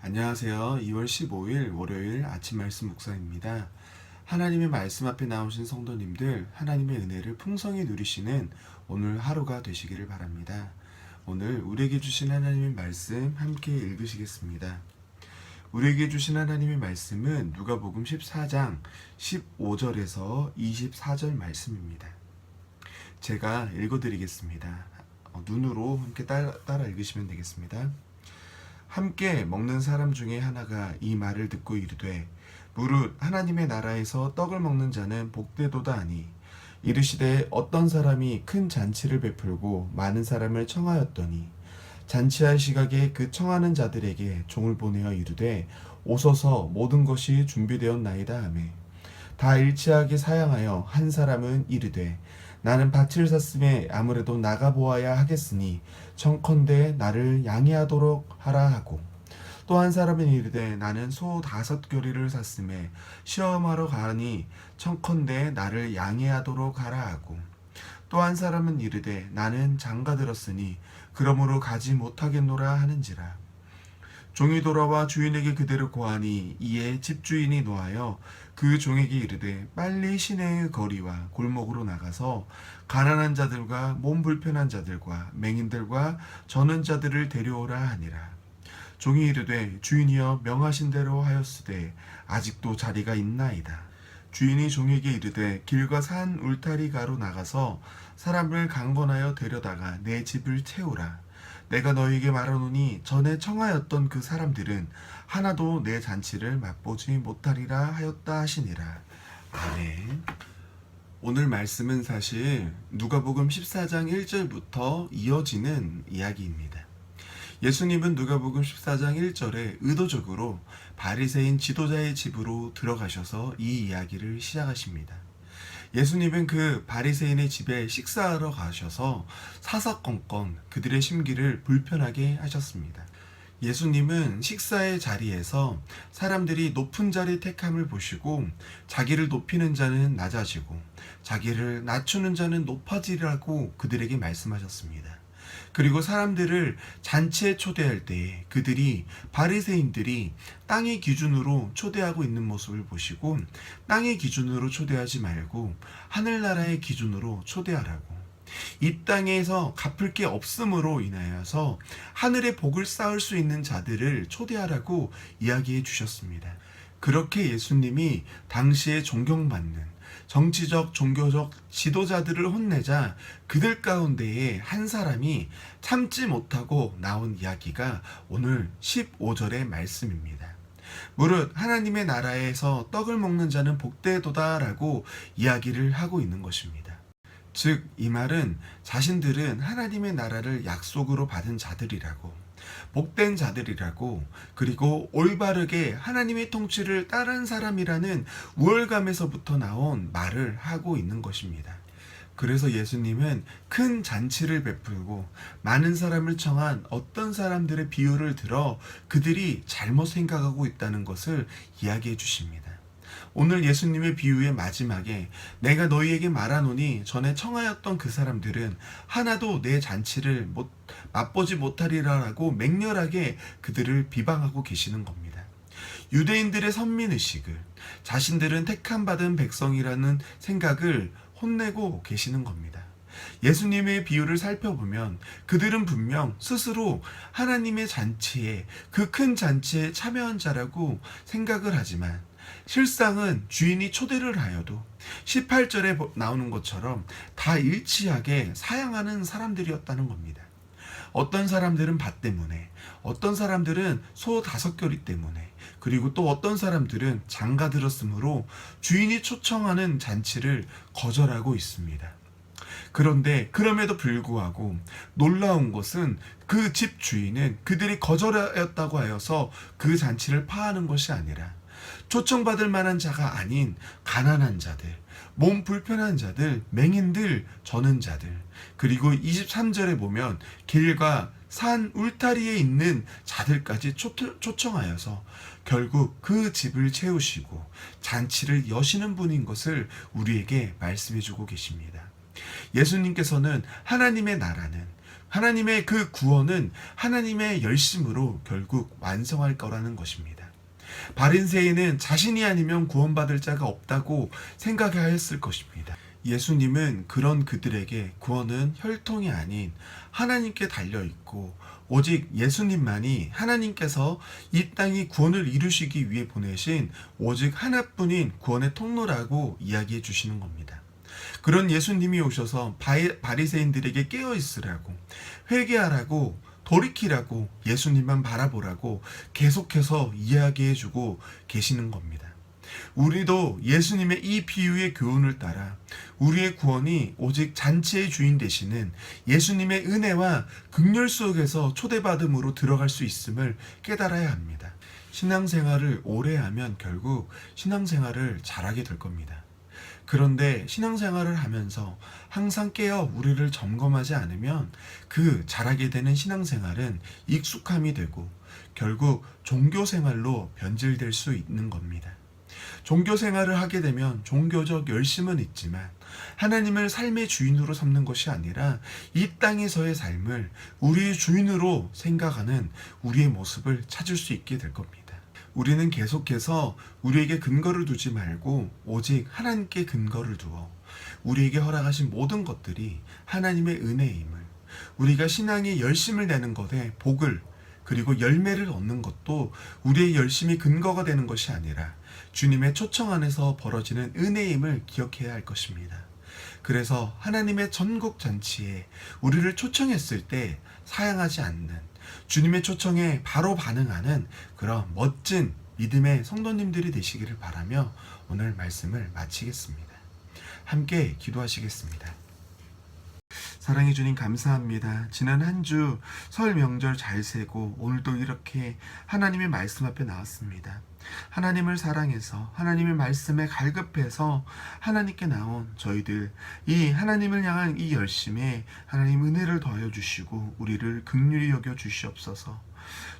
안녕하세요. 2월 15일 월요일 아침 말씀 묵상입니다. 하나님의 말씀 앞에 나오신 성도님들, 하나님의 은혜를 풍성히 누리시는 오늘 하루가 되시기를 바랍니다. 오늘 우리에게 주신 하나님의 말씀 함께 읽으시겠습니다. 우리에게 주신 하나님의 말씀은 누가복음 14장 15절에서 24절 말씀입니다. 제가 읽어드리겠습니다. 눈으로 함께 따라 읽으시면 되겠습니다. 함께 먹는 사람 중에 하나가 이 말을 듣고 이르되 무릇 하나님의 나라에서 떡을 먹는 자는 복되도다 하니 이르시되 어떤 사람이 큰 잔치를 베풀고 많은 사람을 청하였더니 잔치할 시각에 그 청하는 자들에게 종을 보내어 이르되 오소서 모든 것이 준비되었나이다 하매 다 일치하게 사양하여 한 사람은 이르되 나는 밭을 샀음에 아무래도 나가보아야 하겠으니 청컨대 나를 양해하도록 하라 하고 또 한 사람은 이르되 나는 소 5겨리를 샀음에 시험하러 가니 청컨대 나를 양해하도록 하라 하고 또 한 사람은 이르되 나는 장가들었으니 그러므로 가지 못하겠노라 하는지라. 종이 돌아와 주인에게 그대로 고하니 이에 집주인이 노하여 그 종에게 이르되 빨리 시내의 거리와 골목으로 나가서 가난한 자들과 몸 불편한 자들과 맹인들과 저는 자들을 데려오라 하니라. 종이 이르되 주인이여 명하신 대로 하였으되 아직도 자리가 있나이다. 주인이 종에게 이르되 길과 산 울타리가로 나가서 사람을 강권하여 데려다가 내 집을 채우라. 내가 너희에게 말하노니 전에 청하였던 그 사람들은 하나도 내 잔치를 맛보지 못하리라 하였다 하시니라. 아멘. 오늘 말씀은 사실 누가복음 14장 1절부터 이어지는 이야기입니다. 예수님은 누가복음 14장 1절에 의도적으로 바리새인 지도자의 집으로 들어가셔서 이 이야기를 시작하십니다. 예수님은 그 바리새인의 집에 식사하러 가셔서 사사건건 그들의 심기를 불편하게 하셨습니다. 예수님은 식사의 자리에서 사람들이 높은 자리 택함을 보시고 자기를 높이는 자는 낮아지고 자기를 낮추는 자는 높아지라고 그들에게 말씀하셨습니다. 그리고 사람들을 잔치에 초대할 때에 그들이 바리새인들이 땅의 기준으로 초대하고 있는 모습을 보시고 땅의 기준으로 초대하지 말고 하늘나라의 기준으로 초대하라고, 이 땅에서 갚을 게 없음으로 인하여서 하늘의 복을 쌓을 수 있는 자들을 초대하라고 이야기해 주셨습니다. 그렇게 예수님이 당시에 존경받는 정치적, 종교적 지도자들을 혼내자 그들 가운데에 한 사람이 참지 못하고 나온 이야기가 오늘 15절의 말씀입니다. 무릇 하나님의 나라에서 떡을 먹는 자는 복되도다 라고 이야기를 하고 있는 것입니다. 즉, 이 말은 자신들은 하나님의 나라를 약속으로 받은 자들이라고, 복된 자들이라고, 그리고 올바르게 하나님의 통치를 따른 사람이라는 우월감에서부터 나온 말을 하고 있는 것입니다. 그래서 예수님은 큰 잔치를 베풀고 많은 사람을 청한 어떤 사람들의 비유를 들어 그들이 잘못 생각하고 있다는 것을 이야기해 주십니다. 오늘 예수님의 비유의 마지막에 내가 너희에게 말하노니 전에 청하였던 그 사람들은 하나도 내 잔치를 맛보지 못하리라라고 맹렬하게 그들을 비방하고 계시는 겁니다. 유대인들의 선민의식을, 자신들은 택함받은 백성이라는 생각을 혼내고 계시는 겁니다. 예수님의 비유를 살펴보면 그들은 분명 스스로 하나님의 잔치에, 그 큰 잔치에 참여한 자라고 생각을 하지만 실상은 주인이 초대를 하여도 18절에 나오는 것처럼 다 일치하게 사양하는 사람들이었다는 겁니다. 어떤 사람들은 밭 때문에, 어떤 사람들은 소 5겨리 때문에, 그리고 또 어떤 사람들은 장가 들었으므로 주인이 초청하는 잔치를 거절하고 있습니다. 그런데 그럼에도 불구하고 놀라운 것은 그 집 주인은 그들이 거절하였다고 하여서 그 잔치를 파하는 것이 아니라 초청받을 만한 자가 아닌 가난한 자들, 몸 불편한 자들, 맹인들, 저는 자들, 그리고 23절에 보면 길과 산 울타리에 있는 자들까지 초청하여서 결국 그 집을 채우시고 잔치를 여시는 분인 것을 우리에게 말씀해 주고 계십니다. 예수님께서는 하나님의 나라는 하나님의 그 구원은 하나님의 열심으로 결국 완성할 거라는 것입니다. 바리새인은 자신이 아니면 구원받을 자가 없다고 생각하였을 것입니다. 예수님은 그런 그들에게 구원은 혈통이 아닌 하나님께 달려있고 오직 예수님만이 하나님께서 이 땅에 구원을 이루시기 위해 보내신 오직 하나뿐인 구원의 통로라고 이야기해 주시는 겁니다. 그런 예수님이 오셔서 바리새인들에게 깨어있으라고, 회개하라고, 돌이키라고, 예수님만 바라보라고 계속해서 이야기해주고 계시는 겁니다. 우리도 예수님의 이 비유의 교훈을 따라 우리의 구원이 오직 잔치의 주인 되시는 예수님의 은혜와 긍휼 속에서 초대받음으로 들어갈 수 있음을 깨달아야 합니다. 신앙생활을 오래 하면 결국 신앙생활을 잘하게 될 겁니다. 그런데 신앙생활을 하면서 항상 깨어 우리를 점검하지 않으면 그 잘하게 되는 신앙생활은 익숙함이 되고 결국 종교생활로 변질될 수 있는 겁니다. 종교생활을 하게 되면 종교적 열심은 있지만 하나님을 삶의 주인으로 삼는 것이 아니라 이 땅에서의 삶을 우리의 주인으로 생각하는 우리의 모습을 찾을 수 있게 될 겁니다. 우리는 계속해서 우리에게 근거를 두지 말고 오직 하나님께 근거를 두어 우리에게 허락하신 모든 것들이 하나님의 은혜임을, 우리가 신앙에 열심을 내는 것에 복을 그리고 열매를 얻는 것도 우리의 열심이 근거가 되는 것이 아니라 주님의 초청 안에서 벌어지는 은혜임을 기억해야 할 것입니다. 그래서 하나님의 전국 잔치에 우리를 초청했을 때 사양하지 않는, 주님의 초청에 바로 반응하는 그런 멋진 믿음의 성도님들이 되시기를 바라며 오늘 말씀을 마치겠습니다. 함께 기도하시겠습니다. 사랑해 주님 감사합니다. 지난 한 주 설 명절 잘 세고 오늘도 이렇게 하나님의 말씀 앞에 나왔습니다. 하나님을 사랑해서 하나님의 말씀에 갈급해서 하나님께 나온 저희들, 이 하나님을 향한 이 열심에 하나님 은혜를 더하여 주시고 우리를 긍휼히 여겨 주시옵소서.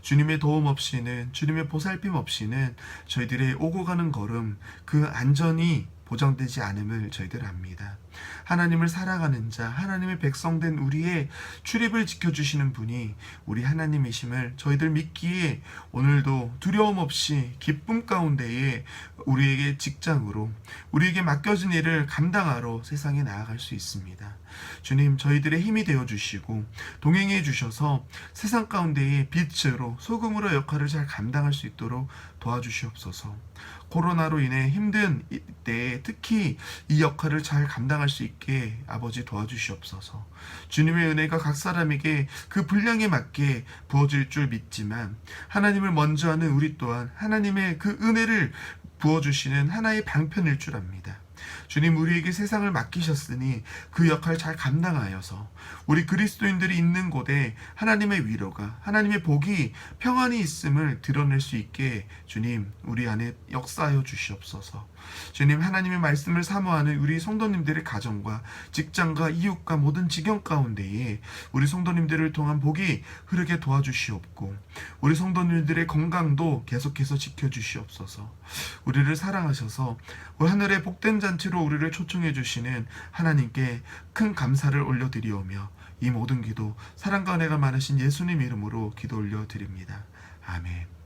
주님의 도움 없이는, 주님의 보살핌 없이는 저희들의 오고 가는 걸음 그 안전이 보장되지 않음을 저희들 압니다. 하나님을 사랑하는 자, 하나님의 백성된 우리의 출입을 지켜주시는 분이 우리 하나님이심을 저희들 믿기에 오늘도 두려움 없이 기쁨 가운데에 우리에게 직장으로, 우리에게 맡겨진 일을 감당하러 세상에 나아갈 수 있습니다. 주님, 저희들의 힘이 되어주시고 동행해 주셔서 세상 가운데에 빛으로, 소금으로 역할을 잘 감당할 수 있도록 도와주시옵소서. 코로나로 인해 힘든 때에 특히 이 역할을 잘 감당할 수 있게 아버지 도와주시옵소서. 주님의 은혜가 각 사람에게 그 분량에 맞게 부어질 줄 믿지만 하나님을 먼저 하는 우리 또한 하나님의 그 은혜를 부어주시는 하나의 방편일 줄 압니다. 주님, 우리에게 세상을 맡기셨으니 그 역할 잘 감당하여서 우리 그리스도인들이 있는 곳에 하나님의 위로가, 하나님의 복이 평안히 있음을 드러낼 수 있게 주님 우리 안에 역사하여 주시옵소서. 주님, 하나님의 말씀을 사모하는 우리 성도님들의 가정과 직장과 이웃과 모든 지경 가운데에 우리 성도님들을 통한 복이 흐르게 도와주시옵고 우리 성도님들의 건강도 계속해서 지켜주시옵소서. 우리를 사랑하셔서 하늘의 복된 잔치로 우리를 초청해 주시는 하나님께 큰 감사를 올려드리오며 이 모든 기도 사랑과 은혜가 많으신 예수님 이름으로 기도 올려드립니다. 아멘.